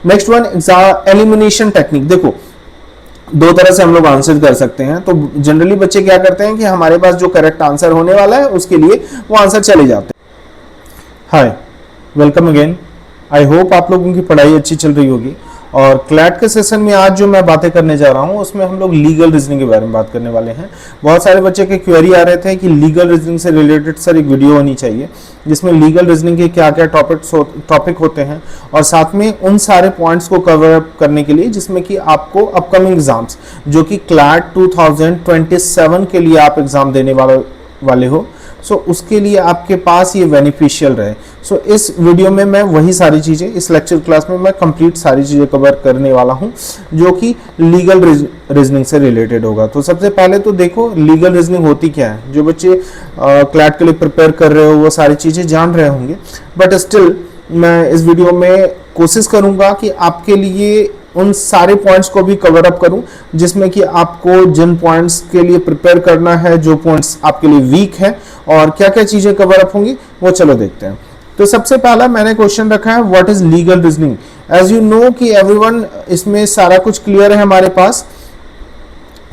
Next one exam elimination technique. देखो दो तरह से हम लोग आंसर कर सकते हैं। तो जनरली बच्चे क्या करते हैं कि हमारे पास जो करेक्ट आंसर होने वाला है उसके लिए वो आंसर चले जाते हैं। हाय, वेलकम अगेन। आई होप आप लोगों की पढ़ाई अच्छी चल रही होगी। और क्लैट के सेशन में आज जो मैं बातें करने जा रहा हूं उसमें हम लोग लीगल रीजनिंग के बारे में बात करने वाले हैं। बहुत सारे बच्चे के क्वेरी आ रहे थे कि लीगल रीजनिंग से रिलेटेड सर एक वीडियो होनी चाहिए जिसमें लीगल रीजनिंग के क्या क्या टॉपिक होते हैं और साथ में उन सारे पॉइंट्स को कवर अप करने के लिए जिसमें कि आपको अपकमिंग एग्जाम्स जो कि क्लैट 2027 के लिए आप एग्जाम देने वाले हो, सो उसके लिए आपके पास ये बेनिफिशियल रहे। सो इस वीडियो में मैं वही सारी चीज़ें, इस लेक्चर क्लास में मैं कंप्लीट सारी चीज़ें कवर करने वाला हूं जो कि लीगल रीजनिंग से रिलेटेड होगा। तो सबसे पहले तो देखो लीगल रीजनिंग होती क्या है। जो बच्चे क्लैट के लिए प्रिपेयर कर रहे हो वो सारी चीज़ें जान रहे होंगे, बट स्टिल मैं इस वीडियो में कोशिश करूंगा कि आपके लिए उन सारे पॉइंट्स को भी कवर अप करूं जिसमें कि आपको जिन पॉइंट्स के लिए प्रिपेयर करना है, जो पॉइंट्स आपके लिए वीक है और क्या क्या चीजें कवर अप होंगी वो चलो देखते हैं। तो सबसे पहला मैंने क्वेश्चन रखा है what is legal reasoning. As you know कि एवरीवन इसमें सारा कुछ क्लियर है हमारे पास।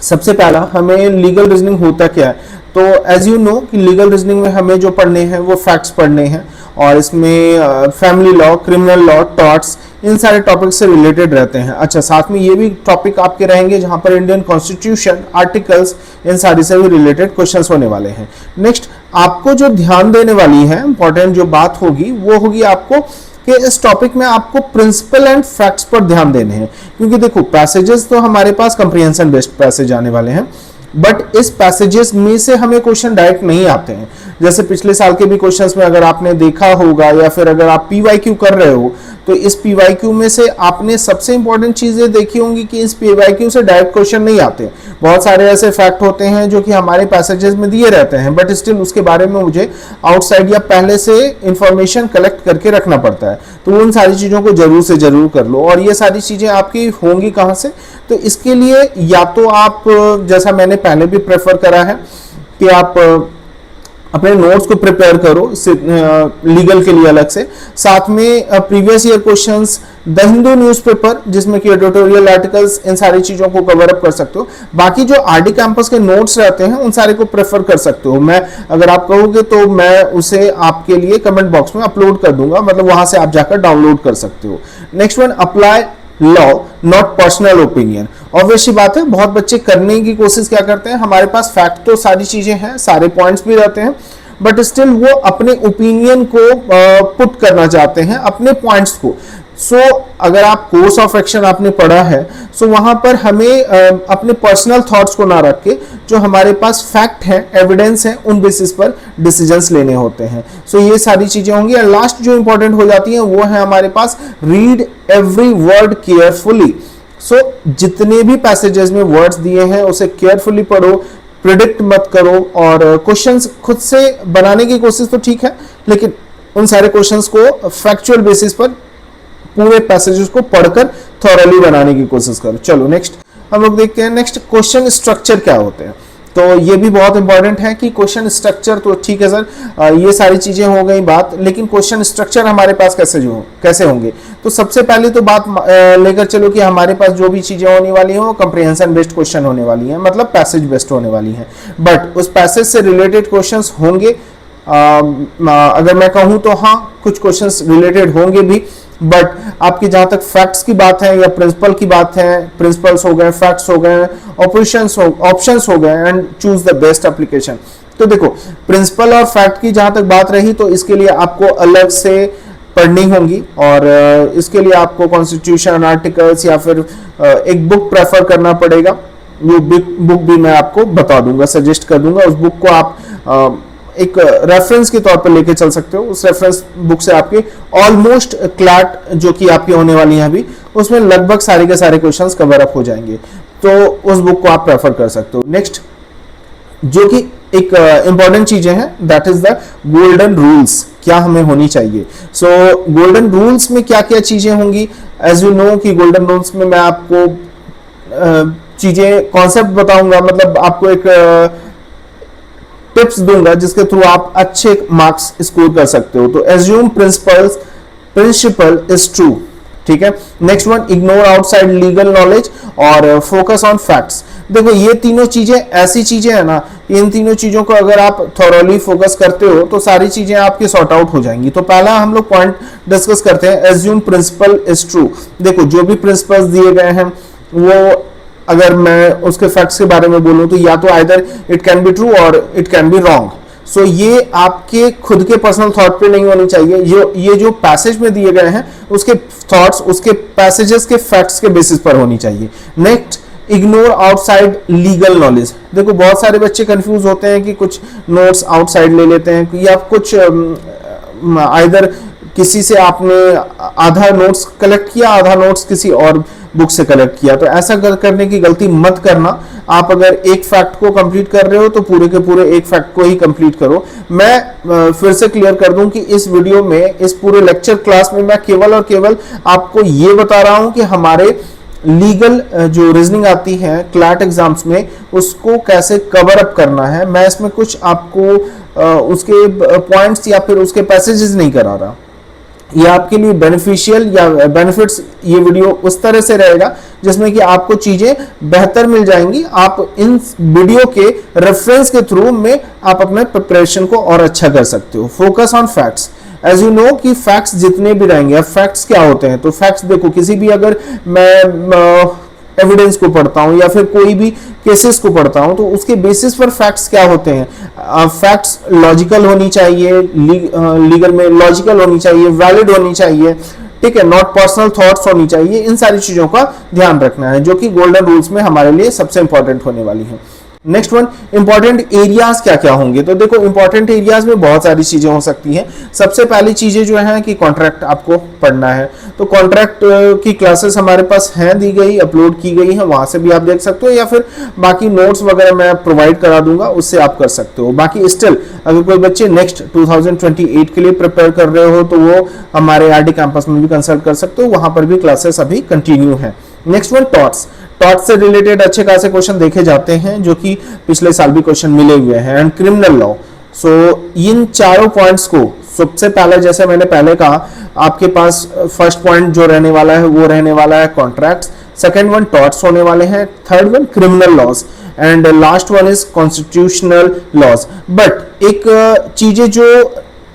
सबसे पहला हमें लीगल रीजनिंग होता क्या है। तो एज यू नो कि लीगल रीजनिंग में हमें जो पढ़ने हैं वो फैक्ट्स पढ़ने हैं और इसमें family law, criminal law, torts, इन सारे टॉपिक से रिलेटेड रहते हैं। अच्छा, साथ में ये भी टॉपिक आपके रहेंगे जहां पर इंडियन कॉन्स्टिट्यूशन, आर्टिकल्स, इन सारी से भी रिलेटेड क्वेश्चंस होने वाले हैं। नेक्स्ट आपको जो ध्यान देने वाली है इंपॉर्टेंट जो बात होगी वो होगी आपको कि इस टॉपिक में आपको प्रिंसिपल एंड फैक्ट्स पर ध्यान देने हैं। क्योंकि देखो पैसेजेस तो हमारे पास कंप्रीहेंशन बेस्ड पैसेज आने वाले हैं, बट इस पैसेजेस में से हमें क्वेश्चन डायरेक्ट नहीं आते हैं। जैसे पिछले साल के भी क्वेश्चंस में अगर आपने देखा होगा या फिर अगर आप पीवाईक्यू कर रहे हो तो इस पीवाईक्यू में से आपने सबसे इंपॉर्टेंट चीजें देखी होंगी कि इस पीवाईक्यू से डायरेक्ट क्वेश्चन नहीं आते। बहुत सारे ऐसे फैक्ट होते हैं जो कि हमारे पैसेजेस में दिए रहते हैं, बट स्टिल उसके बारे में मुझे आउटसाइड या पहले से इंफॉर्मेशन कलेक्ट करके रखना पड़ता है। तो उन सारी चीजों को जरूर से जरूर कर लो। और ये सारी चीजें आपकी होंगी कहां से, तो इसके लिए या तो आप, जैसा मैंने पहले भी प्रेफर करा है कि आप अपने नोट्स को प्रिपेयर करो लीगल के लिए अलग से, साथ में previous year questions, the Hindu newspaper जिसमें कि एडिटोरियल आर्टिकल्स, इन सारी चीजों को कवर अप कर सकते हो। बाकी जो आरडी कैंपस के नोट्स रहते हैं उन सारे को प्रेफर कर सकते हो। मैं अगर आप कहोगे तो मैं उसे आपके लिए कमेंट बॉक्स में अपलोड कर दूंगा, मतलब वहां से आप जाकर डाउनलोड कर सकते हो। Next one, apply law not personal opinion. Obvious बात है, बहुत बच्चे करने की कोशिश क्या करते हैं, हमारे पास फैक्ट तो सारी चीजें हैं, सारे पॉइंट्स भी रहते हैं, बट स्टिल वो अपने ओपिनियन को पुट करना चाहते हैं, अपने पॉइंट्स को। सो अगर आप कोर्स ऑफ एक्शन आपने पढ़ा है, सो वहां पर हमें अपने पर्सनल थॉट्स को ना रख के जो हमारे पास फैक्ट है, एविडेंस है, उन बेसिस पर डिसीजंस लेने होते हैं। सो ये सारी चीजें होंगी। और लास्ट जो इंपॉर्टेंट हो जाती है वो है हमारे पास रीड एवरी वर्ड केयरफुली। सो जितने भी पैसेजेस में वर्ड्स दिए हैं उसे केयरफुली पढ़ो, प्रिडिक्ट मत करो, और क्वेश्चंस खुद से बनाने की कोशिश तो ठीक है, लेकिन उन सारे क्वेश्चंस को फैक्चुअल बेसिस पर पूरे पैसेजेस को पढ़कर थॉरली बनाने की कोशिश करो। चलो नेक्स्ट हम लोग देखते हैं नेक्स्ट क्वेश्चन स्ट्रक्चर क्या होते हैं। तो ये भी बहुत इंपॉर्टेंट है कि क्वेश्चन स्ट्रक्चर, तो ठीक है सर ये सारी चीजें हो गई बात, लेकिन क्वेश्चन स्ट्रक्चर हमारे पास कैसे होंगे। तो सबसे पहले तो बात लेकर चलो कि हमारे पास जो भी चीजें होने वाली हैं वो कंप्रीहेंशन बेस्ड क्वेश्चन होने वाली हैं, मतलब पैसेज बेस्ड होने वाली हैं, बट उस पैसेज से रिलेटेड क्वेश्चंस होंगे। अगर मैं कहूं तो हाँ, कुछ क्वेश्चंस रिलेटेड होंगे भी, बट आपकी जहां तक फैक्ट्स की बात है या प्रिंसिपल की बात है, प्रिंसिपल्स हो गए, फैक्ट्स हो गए, ऑप्शंस हो गए, and choose the best application. तो देखो प्रिंसिपल और फैक्ट की जहां तक बात रही तो इसके लिए आपको अलग से पढ़नी होंगी, और इसके लिए आपको कॉन्स्टिट्यूशन, आर्टिकल्स या फिर एक बुक प्रेफर करना पड़ेगा। वो बुक भी मैं आपको बता दूंगा, सजेस्ट कर दूंगा। उस बुक को आप एक रेफरेंस के तौर पर लेके चल सकते हो। उस रेफरेंस बुक से आपके ऑलमोस्ट क्लैट जो कि आपकी होने वाली है अभी, उसमें लगभग सारे के सारे क्वेश्चंस कवर अप हो जाएंगे, तो उस बुक को आप प्रेफर कर सकते हो। नेक्स्ट जो कि एक इंपॉर्टेंट चीजें हैं, that is the golden rules, क्या हमें होनी चाहिए। सो गोल्डन रूल्स में क्या क्या चीजें होंगी, एज यू नो कि गोल्डन रूल्स में मैं आपको चीजें कॉन्सेप्ट बताऊंगा, मतलब आपको एक टिप्स दूंगा जिसके थ्रू आप अच्छे मार्क्स स्कोर कर सकते हो। तो एज्यूम प्रिंसिपल इज ट्रू, ठीक है। Next one, ignore outside legal knowledge और फोकस ऑन फैक्ट्स। देखो ये तीनों चीजें ऐसी चीजें हैं ना, इन तीनों चीजों को अगर आप थॉरोली फोकस करते हो तो सारी चीजें आपकी सॉर्ट आउट हो जाएंगी। तो पहला हम लोग पॉइंट डिस्कस करते हैं, एज्यूम प्रिंसिपल इज ट्रू। देखो जो भी प्रिंसिपल्स दिए गए हैं वो अगर मैं उसके फैक्ट्स के बारे में बोलूं तो या तो either it can be true और इट कैन बी रॉन्ग। सो ये आपके खुद के पर्सनल थॉट पे नहीं होनी चाहिए, ये जो पैसेज में दिए गए हैं उसके थॉट्स उसके पैसेजेस के फैक्ट्स के बेसिस पर होनी चाहिए। Next, ignore outside legal knowledge. देखो बहुत सारे बच्चे कंफ्यूज होते हैं कि कुछ नोट्स आउटसाइड ले लेते हैं या कुछ आइदर किसी से आपने आधा नोट्स कलेक्ट किया, आधा नोट्स किसी और बुक से कलेक्ट किया। तो ऐसा करने की गलती मत करना। आप अगर एक फैक्ट को कंप्लीट कर रहे हो तो पूरे के पूरे एक फैक्ट को ही कंप्लीट करो। मैं फिर से क्लियर कर दूं कि इस वीडियो में, इस पूरे लेक्चर क्लास में मैं केवल और केवल आपको ये बता रहा हूं कि हमारे लीगल जो रीजनिंग आती है क्लैट एग्जाम्स में उसको कैसे कवर अप करना है। मैं इसमें कुछ आपको उसके पॉइंट्स या फिर उसके पैसेजेस नहीं करा रहा। ये आपके लिए बेनिफिशियल या बेनिफिट्स, ये वीडियो उस तरह से रहेगा जिसमें कि आपको चीजें बेहतर मिल जाएंगी। आप इन वीडियो के रेफरेंस के थ्रू में आप अपने प्रिपरेशन को और अच्छा कर सकते हो। Focus on facts. As you know कि फैक्ट्स जितने भी रहेंगे, अब फैक्ट्स क्या होते हैं, तो फैक्ट्स देखो किसी भी अगर मैं एविडेंस को पढ़ता हूं या फिर कोई भी केसेस को पढ़ता हूं तो उसके बेसिस पर फैक्ट्स क्या होते हैं। फैक्ट्स लॉजिकल होनी चाहिए, लीगल में लॉजिकल होनी चाहिए, वैलिड होनी चाहिए, ठीक है, नॉट पर्सनल थॉट्स होनी चाहिए। इन सारी चीजों का ध्यान रखना है जो कि गोल्डन रूल्स में हमारे लिए सबसे इंपॉर्टेंट होने वाली है। नेक्स्ट वन, इंपॉर्टेंट एरियाज क्या क्या होंगे। तो देखो इंपॉर्टेंट एरियाज में बहुत सारी चीजें हो सकती हैं। सबसे पहली चीजें जो है कि कॉन्ट्रैक्ट आपको पढ़ना है। तो कॉन्ट्रैक्ट की क्लासेस हमारे पास हैं, दी गई, अपलोड की गई है, वहां से भी आप देख सकते हो या फिर बाकी नोट्स वगैरह मैं प्रोवाइड करा दूंगा, उससे आप कर सकते हो। बाकी स्टिल अगर कोई बच्चे नेक्स्ट 2028 के लिए प्रिपेयर कर रहे हो तो वो हमारे आरडी कैंपस में भी कंसल्ट कर सकते हो, वहां पर भी क्लासेस अभी कंटिन्यू है। Next one, torts. टॉट्स से रिलेटेड अच्छे खासे क्वेश्चन देखे जाते हैं जो कि पिछले साल भी क्वेश्चन मिले हुए हैं। And criminal law. सो इन चारों पॉइंट्स को सबसे पहले, जैसे मैंने पहले कहा, आपके पास फर्स्ट पॉइंट जो रहने वाला है वो रहने वाला है कॉन्ट्रैक्ट्स, सेकंड वन टॉट्स होने वाले हैं, third one criminal laws and last one is constitutional laws. But एक चीजें जो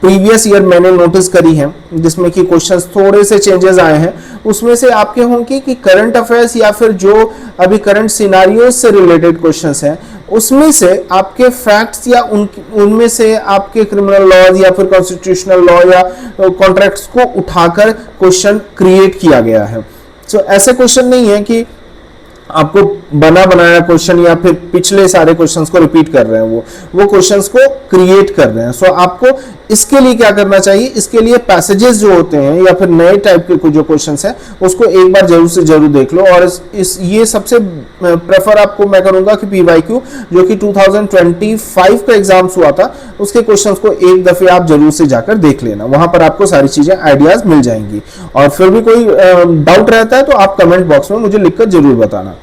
प्रीवियस ईयर मैंने नोटिस करी है जिसमें कि क्वेश्चंस थोड़े से चेंजेस आए हैं, उसमें से आपके होंगे कि करंट अफेयर्स या फिर जो अभी करंट सिनारियोज से रिलेटेड क्वेश्चंस हैं उसमें से आपके फैक्ट्स या उनमें से आपके क्रिमिनल लॉज या फिर कॉन्स्टिट्यूशनल लॉ या कॉन्ट्रैक्ट्स को उठाकर क्वेश्चन क्रिएट किया गया है। सो ऐसे क्वेश्चन नहीं है कि आपको बना बनाया क्वेश्चन या फिर पिछले सारे क्वेश्चंस को रिपीट कर रहे हैं, वो क्वेश्चंस को क्रिएट कर रहे हैं। सो आपको इसके लिए क्या करना चाहिए, इसके लिए पैसेजेस जो होते हैं या फिर नए टाइप के जो क्वेश्चंस हैं उसको एक बार जरूर से जरूर देख लो। और ये सबसे प्रेफर आपको मैं करूंगा कि पीवाईक्यू जो कि 2025 का एग्जाम्स हुआ था उसके क्वेश्चंस को एक दफे आप जरूर से जाकर देख लेना, वहां पर आपको सारी चीजें आइडियाज मिल जाएंगी। और फिर भी कोई डाउट रहता है तो आप कमेंट बॉक्स में मुझे लिखकर जरूर बताना।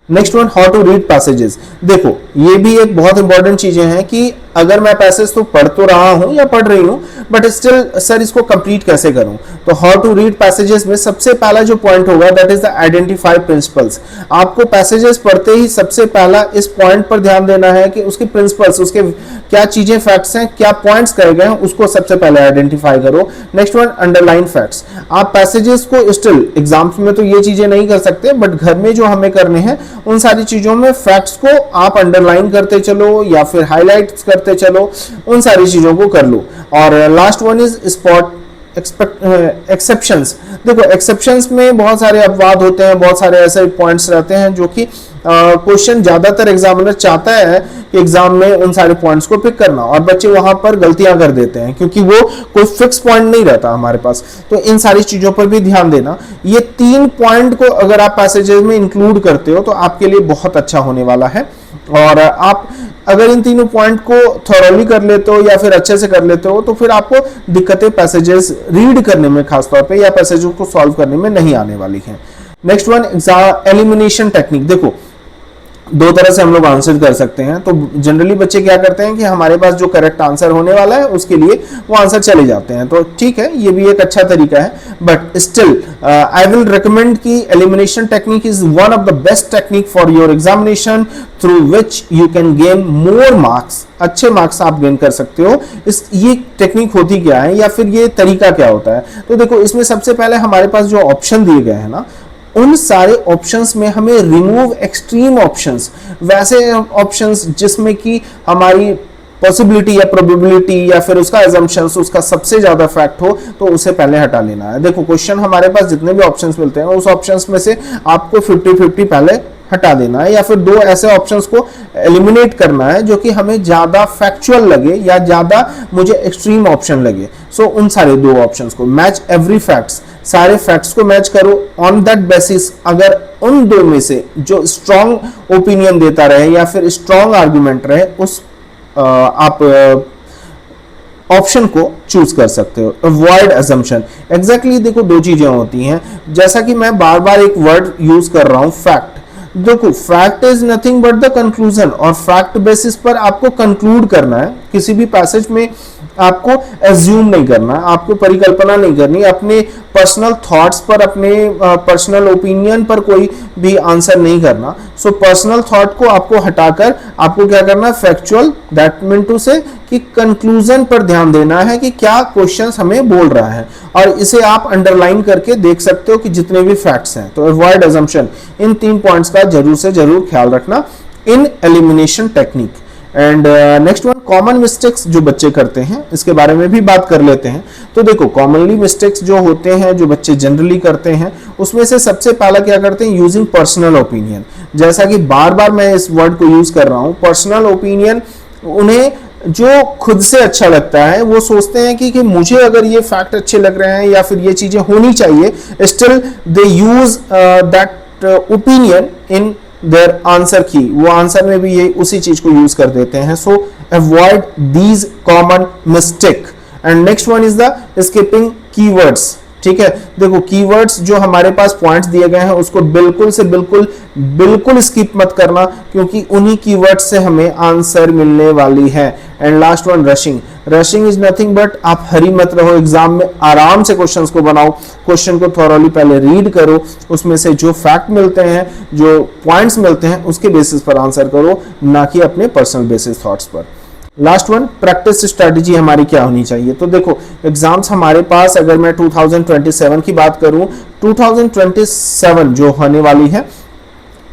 Next one, how to read passages. देखो ये भी एक बहुत इंपॉर्टेंट चीजें हैं कि अगर मैं पैसेज तो पढ़ तो रहा हूं या पढ़ रही हूं बट स्टिल सर इसको कंप्लीट कैसे करूं। तो हाउ टू रीड पैसेजेस में सबसे पहला जो पॉइंट होगा that is the identify principles. आपको पैसेजेस पढ़ते ही सबसे पहला इस पॉइंट पर ध्यान देना है कि उसके प्रिंसिपल्स, उसके क्या चीजें फैक्ट्स हैं, क्या पॉइंट्स कहे गए हैं, उसको सबसे पहले आइडेंटिफाई करो। Next one, underline facts. आप पैसेजेस को स्टिल एग्जाम्स में तो ये चीजें नहीं कर सकते बट घर में जो हमें करने हैं उन सारी चीजों में फैक्ट्स को आप अंडरलाइन करते चलो या फिर हाईलाइट्स करते चलो, उन सारी चीजों को कर लो। और last one is spot exceptions. देखो एक्सेप्शंस में बहुत सारे अपवाद होते हैं, बहुत सारे ऐसे पॉइंट्स रहते हैं जो कि क्वेश्चन ज्यादातर एग्जामिनर चाहता है कि एग्जाम में उन सारे पॉइंट्स को पिक करना और बच्चे वहां पर गलतियां कर देते हैं क्योंकि वो कोई फिक्स पॉइंट नहीं रहता हमारे पास। तो इन सारी चीजों पर भी ध्यान देना। ये 3 पॉइंट को अगर आप पैसेजेस में इंक्लूड करते हो तो आपके लिए बहुत अच्छा होने वाला है। और आप अगर इन तीनों पॉइंट को थॉरोली कर लेते हो या फिर अच्छे से कर लेते हो तो फिर आपको दिक्कतें पैसेजेस रीड करने में खासतौर पे या पैसेजेस को सॉल्व करने में नहीं आने वाली हैं। Next one, elimination technique. देखो दो तरह से हम लोग आंसर कर सकते हैं। तो जनरली बच्चे क्या करते हैं कि हमारे पास जो करेक्ट आंसर होने वाला है उसके लिए वो आंसर चले जाते हैं। तो ठीक है, ये भी एक अच्छा तरीका है, but still I will recommend कि elimination technique is one of the best technique for your examination through which you can gain more marks. अच्छे मार्क्स आप गेन कर सकते हो। ये टेक्निक होती क्या है या फिर ये तरीका क्या होता है? तो देखो, इसमें सबसे पहले हमारे पास जो ऑप्शन दिए गए हैं ना, उन सारे ऑप्शंस में हमें रिमूव एक्सट्रीम ऑप्शंस, वैसे ऑप्शंस जिसमें कि हमारी पॉसिबिलिटी या प्रोबेबिलिटी या फिर उसका एजम्पशंस उसका सबसे ज्यादा फैक्ट हो, तो उसे पहले हटा लेना है। देखो, क्वेश्चन हमारे पास जितने भी ऑप्शंस मिलते हैं उस ऑप्शंस में से आपको 50-50 पहले हटा देना है, या फिर दो ऐसे ऑप्शंस को एलिमिनेट करना है जो कि हमें ज्यादा फैक्चुअल लगे या ज्यादा मुझे एक्सट्रीम ऑप्शन लगे। सो उन सारे दो ऑप्शंस को मैच एवरी फैक्ट्स, सारे फैक्ट्स को मैच करो। ऑन दैट बेसिस अगर उन दो में से जो स्ट्रॉन्ग ओपिनियन देता रहे या फिर स्ट्रॉन्ग आर्गुमेंट रहे, उस आप ऑप्शन को चूज कर सकते हो। अवॉइड असम्पशन, एग्जैक्टली देखो दो चीजें होती हैं, जैसा कि मैं बार बार एक वर्ड यूज कर रहा हूं, फैक्ट। देखो, fact is nothing but the conclusion, और फैक्ट बेसिस पर आपको कंक्लूड करना है। किसी भी पैसेज में आपको एज्यूम नहीं करना, आपको परिकल्पना नहीं करनी, अपने पर्सनल थॉट्स पर, अपने पर्सनल ओपिनियन पर कोई भी आंसर नहीं करना। सो पर्सनल थॉट को आपको हटाकर आपको क्या करना है, फैक्चुअल, दैट मीन टू से कि कंक्लूजन पर ध्यान देना है कि क्या क्वेश्चन हमें बोल रहा है, और इसे आप अंडरलाइन करके देख सकते हो कि जितने भी फैक्ट्स हैं। तो अवॉइड असम्पशन, इन 3 पॉइंट्स का जरूर से जरूर ख्याल रखना इन elimination technique. And next one, common mistakes जो बच्चे करते हैं, इसके बारे में भी बात कर लेते हैं। तो देखो, कॉमनली मिस्टेक्स जो होते हैं, जो बच्चे जनरली करते हैं, उसमें से सबसे पहला क्या करते हैं, यूजिंग पर्सनल ओपिनियन। जैसा कि बार बार मैं इस वर्ड को यूज कर रहा हूं, पर्सनल ओपिनियन, उन्हें जो खुद से अच्छा लगता है वो सोचते हैं कि मुझे अगर ये फैक्ट अच्छे लग रहे हैं या फिर ये चीजें होनी चाहिए, still they use that opinion in their answer की, वो आंसर में भी ये उसी चीज को यूज कर देते हैं। सो avoid these common mistake. And next one is the skipping keywords. ठीक है, देखो कीवर्ड्स जो हमारे पास पॉइंट्स दिए गए हैं उसको बिल्कुल से बिल्कुल स्किप मत करना, क्योंकि उन्हीं कीवर्ड्स से हमें आंसर मिलने वाली है। And last one, rushing is nothing but, आप हरी मत रहो, एग्जाम में आराम से क्वेश्चंस को बनाओ, क्वेश्चन को थॉरली पहले रीड करो, उसमें से जो फैक्ट मिलते हैं, जो पॉइंट्स मिलते हैं, उसके बेसिस पर आंसर करो, ना कि अपने पर्सनल बेसिस थॉट्स पर। लास्ट वन, प्रैक्टिस स्ट्रेटजी हमारी क्या होनी चाहिए। तो देखो, एग्जाम्स हमारे पास, अगर मैं 2027 की बात करूं, 2027 जो होने वाली है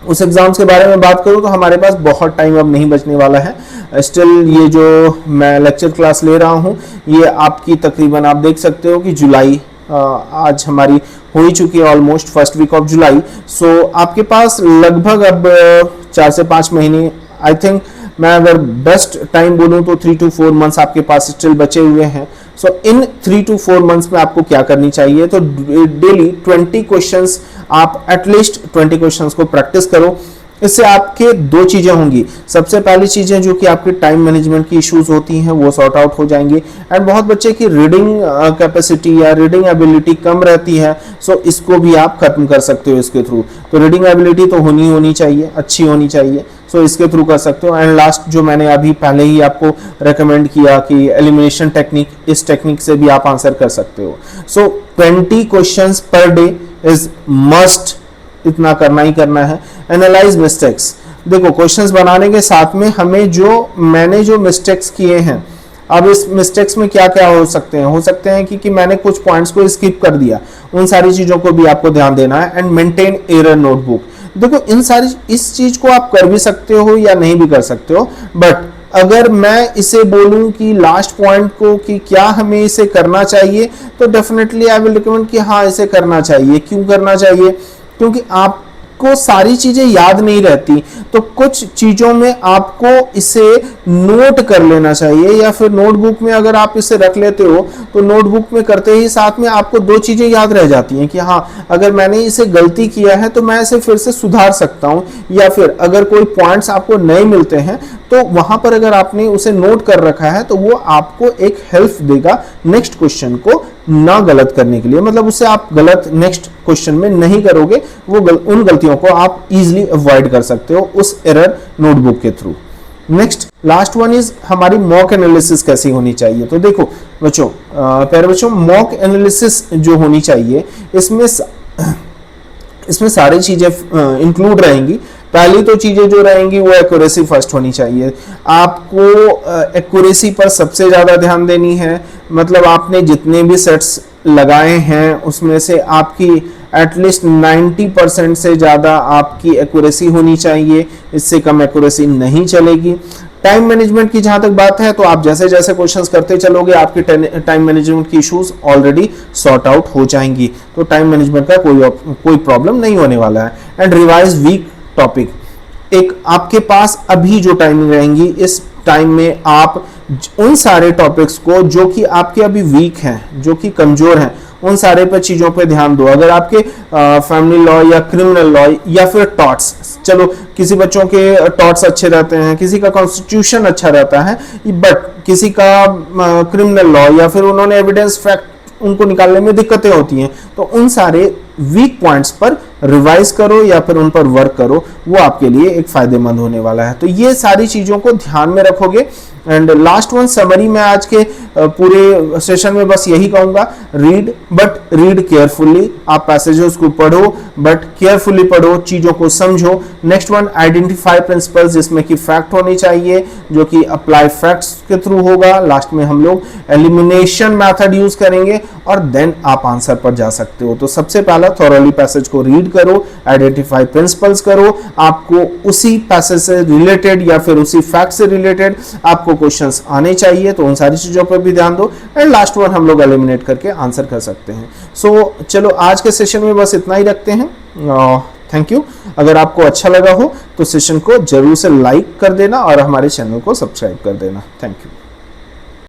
उस एग्जाम्स के बारे में बात करूं, तो हमारे पास बहुत टाइम अब नहीं बचने वाला है। स्टिल ये जो मैं लेक्चर क्लास ले रहा हूं, ये आपकी तकरीबन आप देख सकते हो कि जुलाई आज हमारी हो ही चुकी है, almost first week of July. So आपके पास लगभग अब 4 से 5 महीने, आई थिंक मैं अगर बेस्ट टाइम बोलूं तो 3 to 4 मंथ्स आपके पास स्टिल बचे हुए हैं। सो इन 3 to 4 मंथ्स में आपको क्या करनी चाहिए, तो डेली 20 क्वेश्चंस, आप एटलीस्ट 20 क्वेश्चंस को प्रैक्टिस करो। इससे आपके दो चीजें होंगी। सबसे पहली चीजें जो कि आपके टाइम मैनेजमेंट की इश्यूज होती हैं वो सॉर्ट आउट हो जाएंगी, एंड बहुत बच्चे की रीडिंग कैपेसिटी या रीडिंग एबिलिटी कम रहती है, सो इसको भी आप खत्म कर सकते हो इसके थ्रू। तो रीडिंग एबिलिटी तो होनी चाहिए, अच्छी होनी चाहिए, सो इसके थ्रू कर सकते हो। एंड लास्ट जो मैंने अभी पहले ही आपको रेकमेंड किया कि एलिमिनेशन टेक्निक, इस टेक्निक से भी आप आंसर कर सकते हो। सो 20 questions per day is must, इतना करना ही करना है। एनालाइज मिस्टेक्स, देखो क्वेश्चंस बनाने के साथ में हमें मैंने जो मिस्टेक्स किए हैं, अब इस मिस्टेक्स में क्या क्या हो सकते हैं कि मैंने कुछ पॉइंट्स को स्किप कर दिया, उन सारी चीजों को भी आपको ध्यान देना है। एंड मेंटेन एरर नोटबुक, देखो इस चीज को आप कर भी सकते हो या नहीं भी कर सकते हो, बट अगर मैं इसे बोलूं कि लास्ट पॉइंट को कि क्या हमें इसे करना चाहिए, तो डेफिनेटली आई विल रिकमेंड कि हाँ इसे करना चाहिए। क्यों करना चाहिए, क्योंकि आपको सारी चीजें याद नहीं रहती, तो कुछ चीजों में आपको इसे नोट कर लेना चाहिए, या फिर नोटबुक में अगर आप इसे रख लेते हो तो नोटबुक में करते ही साथ में आपको दो चीजें याद रह जाती हैं कि हाँ अगर मैंने इसे गलती किया है तो मैं इसे फिर से सुधार सकता हूं, या फिर अगर कोई पॉइंट्स आपको नहीं मिलते हैं तो वहां पर अगर आपने उसे नोट कर रखा है तो वो आपको एक हेल्प देगा नेक्स्ट क्वेश्चन को ना गलत करने के लिए, मतलब उससे आप गलत नेक्स्ट क्वेश्चन में नहीं करोगे, उन गलतियों को आप इजीली अवॉइड कर सकते हो उस एरर नोटबुक के through. Next last one is हमारी मॉक एनालिसिस कैसी होनी चाहिए। तो देखो बच्चों, प्यारे बच्चों, मॉक एनालिसिस जो होनी चाहिए इसमें सारी चीजें इंक्लूड रहेंगी। पहली तो चीजें जो रहेंगी वो एक्यूरेसी फर्स्ट होनी चाहिए। आपको एक्यूरेसी पर सबसे ज्यादा ध्यान देनी है, मतलब आपने जितने भी सेट्स लगाए हैं उसमें से आपकी एटलीस्ट 90% से ज़्यादा आपकी एक्यूरेसी होनी चाहिए, इससे कम एक्यूरेसी नहीं चलेगी। टाइम मैनेजमेंट की जहां तक बात है तो आप जैसे जैसे क्वेश्चंस करते चलोगे आपकी टाइम मैनेजमेंट की इश्यूज ऑलरेडी सॉर्ट आउट हो जाएंगी, तो टाइम मैनेजमेंट का कोई प्रॉब्लम नहीं होने वाला है। एंड रिवाइज वीक टॉपिक, एक आपके पास अभी जो टाइमिंग रहेंगी इस टाइम में आप उन सारे टॉपिक्स को जो कि आपके अभी वीक हैं, जो कि कमजोर हैं, उन सारे पर चीजों पे ध्यान दो। अगर आपके फैमिली लॉ या क्रिमिनल लॉ या फिर टॉर्ट्स, चलो किसी बच्चों के टॉर्ट्स अच्छे रहते हैं, किसी का कॉन्स्टिट्यूशन अच्छा रहता है, बट किसी का क्रिमिनल लॉ या फिर उन्होंने एविडेंस फैक्ट उनको निकालने में दिक्कतें होती हैं, तो उन सारे वीक पॉइंट्स पर रिवाइज करो या फिर उन पर वर्क करो, वो आपके लिए एक फायदेमंद होने वाला है। तो ये सारी चीजों को ध्यान में रखोगे। एंड लास्ट वन समरी में आज के पूरे सेशन में बस यही कहूंगा, रीड बट रीड केयरफुली। आप पैसेजेस को पढ़ो बट केयरफुली पढ़ो, चीजों को समझो। नेक्स्ट वन आइडेंटिफाई प्रिंसिपल्स, जिसमें कि फैक्ट होने चाहिए जो कि अप्लाई फैक्ट्स के थ्रू होगा। लास्ट में हम लोग एलिमिनेशन मेथड यूज करेंगे और देन आप आंसर पर जा सकते हो। तो सबसे पहला थॉरली पैसेज को रीड करो, आइडेंटिफाई प्रिंसिपल्स करो, आपको उसी पैसेज से रिलेटेड या फिर उसी फैक्ट से रिलेटेड आपको क्वेश्चंस आने चाहिए, तो उन सारी चीजों पर भी ध्यान दो। एंड लास्ट वन हम लोग एलिमिनेट करके आंसर कर सकते हैं। सो चलो आज के सेशन में बस इतना ही रखते हैं। Thank you. अगर आपको अच्छा लगा हो तो सेशन को जरूर से लाइक कर देना और हमारे चैनल को सब्सक्राइब कर देना। Thank you.